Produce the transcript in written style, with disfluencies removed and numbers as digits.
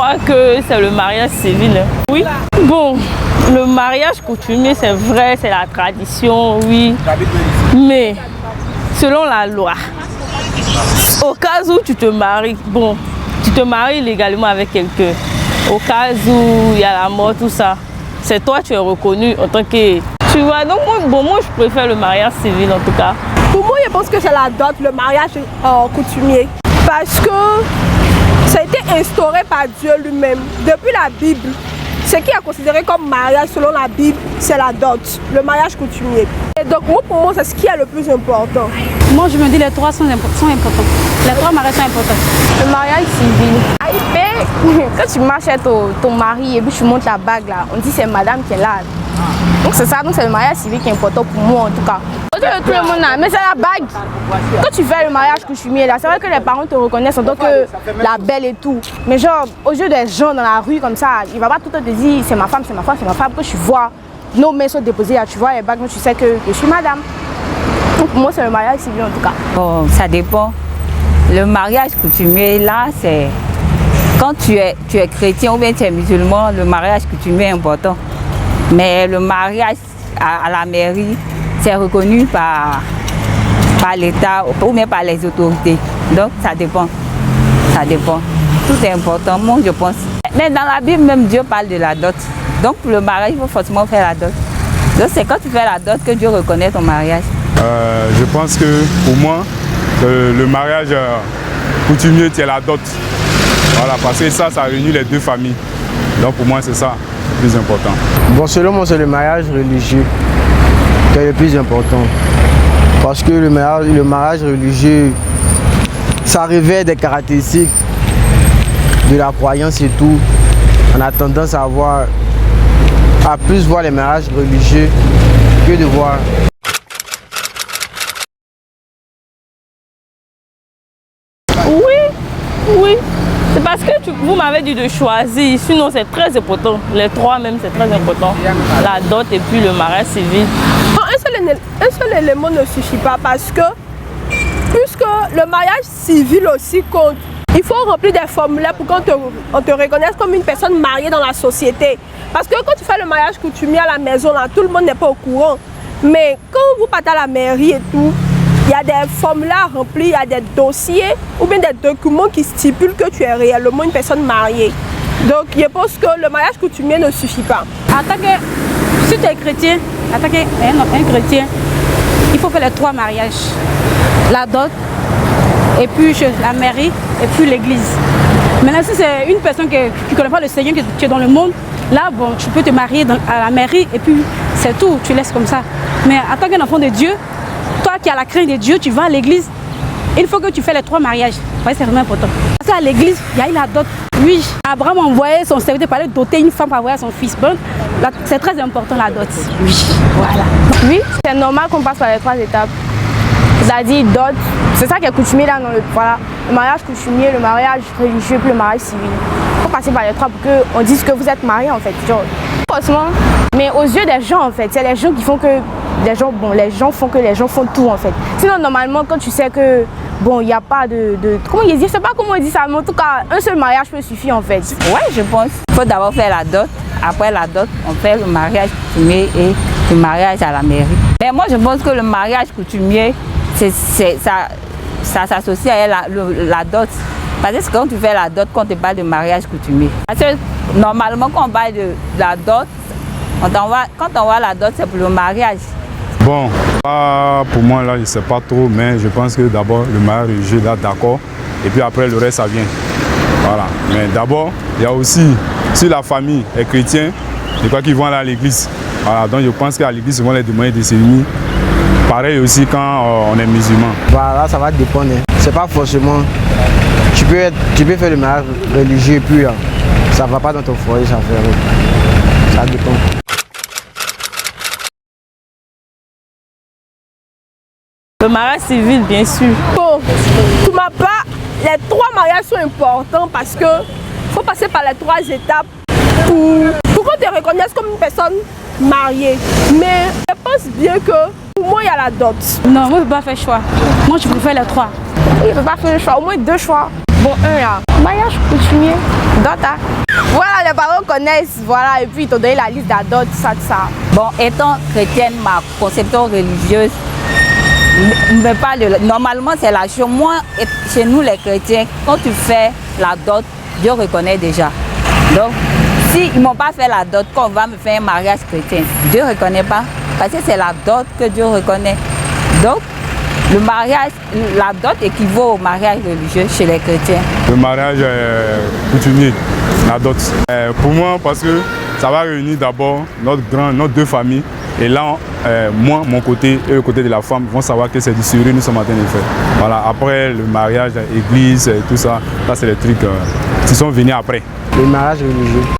crois que c'est le mariage civil. Oui. Bon, le mariage coutumier, c'est vrai, c'est la tradition, oui. Mais selon la loi, au cas où tu te maries, bon, tu te maries légalement avec quelqu'un. Au cas où il y a la mort, tout ça, c'est toi, tu es reconnu en tant que... Tu vois, donc moi je préfère le mariage civil en tout cas. Pour moi, je pense que c'est la dot, le mariage coutumier. Parce que ça a été instauré par Dieu lui-même. Depuis la Bible, ce qui est considéré comme mariage selon la Bible, c'est la dot, le mariage coutumier. Et donc pour moi, c'est ce qui est le plus important. Moi, je me dis les trois sont importants. Les trois mariages sont importants. Le mariage civil. Quand tu marches avec ton mari et puis tu montes la bague là, on dit c'est madame qui est là. Donc c'est ça, donc c'est le mariage civil qui est important pour moi en tout cas. Tout le monde là, mais c'est la bague. Quand tu fais le mariage coutumier là, c'est vrai que les parents te reconnaissent en tant que la belle et tout. Mais genre, aux yeux des gens dans la rue comme ça, il va pas tout le temps te dire c'est ma femme, c'est ma femme, c'est ma femme. Quand tu vois nos mains sont déposées là, tu vois les bagues, tu sais que je suis madame. Donc pour moi c'est le mariage civil en tout cas. Bon, ça dépend. Le mariage coutumier là, c'est quand tu es chrétien ou bien tu es musulman, le mariage coutumier est important. Mais le mariage à la mairie, c'est reconnu par l'État ou même par les autorités. Donc ça dépend. Ça dépend. Tout est important, moi je pense. Mais dans la Bible, même Dieu parle de la dot. Donc pour le mariage, il faut forcément faire la dot. Donc c'est quand tu fais la dot que Dieu reconnaît ton mariage. Je pense que pour moi, le mariage coutumier, c'est la dot. Voilà, parce que ça réunit les deux familles. Donc pour moi, c'est ça le plus important. Bon, selon moi, c'est le mariage religieux qui est le plus important. Parce que le mariage religieux, ça révèle des caractéristiques de la croyance et tout. On a tendance à plus voir les mariages religieux que de voir. Oui. C'est parce que vous m'avez dit de choisir, sinon c'est très important. Les trois même, c'est très important. La dot et puis le mariage civil. Un seul élément ne suffit pas parce que, puisque le mariage civil aussi compte, il faut remplir des formulaires pour qu'on te reconnaisse comme une personne mariée dans la société. Parce que quand tu fais le mariage coutumier à la maison, là, tout le monde n'est pas au courant. Mais quand vous partez à la mairie et tout, il y a des formulaires remplis, il y a des dossiers ou bien des documents qui stipulent que tu es réellement une personne mariée. Donc je pense que le mariage coutumier ne suffit pas. En tant que, si tu es chrétien, en tant qu'un chrétien, il faut faire les trois mariages. La dot, et puis la mairie, et puis l'église. Maintenant, si c'est une personne qui ne connaît pas le Seigneur, que tu es dans le monde, là, bon, tu peux te marier à la mairie, et puis c'est tout, tu laisses comme ça. Mais en tant qu'un enfant de Dieu, toi qui as la crainte de Dieu, tu vas à l'église, il faut que tu fasses les trois mariages. Ouais, c'est vraiment important. Parce qu'à l'église, il y a eu la dot. Oui, Abraham envoyait son serviteur pour aller doter une femme pour avoir son fils. Bon, c'est très important la dot. Oui, voilà. Oui, c'est normal qu'on passe par les trois étapes. C'est-à-dire dot, c'est ça qui est coutumier là dans le mariage coutumier, le mariage religieux puis le mariage civil. Il faut passer par les trois pour qu'on dise que vous êtes mariés en fait. Genre, forcément, mais aux yeux des gens en fait, c'est les gens qui font que les gens font que les gens font tout en fait. Sinon normalement quand tu sais que bon il n'y a pas de comment ils disent, je sais pas comment on dit ça, mais en tout cas un seul mariage peut suffire en fait. Ouais, je pense. Il faut d'abord faire la dot. Après la dot, on fait le mariage coutumier et le mariage à la mairie. Mais moi je pense que le mariage coutumier, ça s'associe à la dot. Parce que quand tu fais la dot, quand tu parles de mariage coutumier. Parce que normalement quand on parle de la dot, quand on voit la dot, c'est pour le mariage. Bon, pour moi là, je ne sais pas trop, mais je pense que d'abord le mariage religieux là, d'accord. Et puis après le reste, ça vient. Voilà. Mais d'abord, il y a aussi, si la famille est chrétienne, je crois qu'ils vont aller à l'église. Voilà, donc je pense qu'à l'église, ils vont les demander de se réunir. Pareil aussi quand on est musulman. Voilà, ça va dépendre. C'est pas forcément. Tu peux faire le mariage religieux et puis ça ne va pas dans ton foyer, ça dépend. Le mariage civil, bien sûr. Bon, pour ma part, les trois mariages sont importants parce que faut passer par les trois étapes pour qu'on te reconnaisse comme une personne mariée. Mais je pense bien que pour moi, il y a la dot. Non, moi je ne peux pas faire choix. Moi je préfère les trois. Il ne peut pas faire le choix, au moins deux choix. Bon, un là, mariage coutumier, Dot, hein? Voilà, les parents connaissent, voilà, et puis ils t'ont donné la liste de la dot, tout ça. Bon, étant chrétienne, ma conception religieuse me parle de... Normalement, c'est la chose. Moi, chez nous les chrétiens, quand tu fais la dot, Dieu reconnaît déjà. Donc, s'ils ne m'ont pas fait la dot, quand on va me faire un mariage chrétien, Dieu ne reconnaît pas. Parce que c'est la dot que Dieu reconnaît. Donc, le mariage, la dot équivaut au mariage religieux chez les chrétiens. Le mariage coutumier, la dot. Pour moi, parce que ça va réunir d'abord nos deux familles. Et là, moi, mon côté et le côté de la femme vont savoir que c'est du sérieux nous sommes en train de faire. Voilà, après le mariage, l'église et tout ça, ça c'est les trucs qui sont venus après. Le mariage religieux.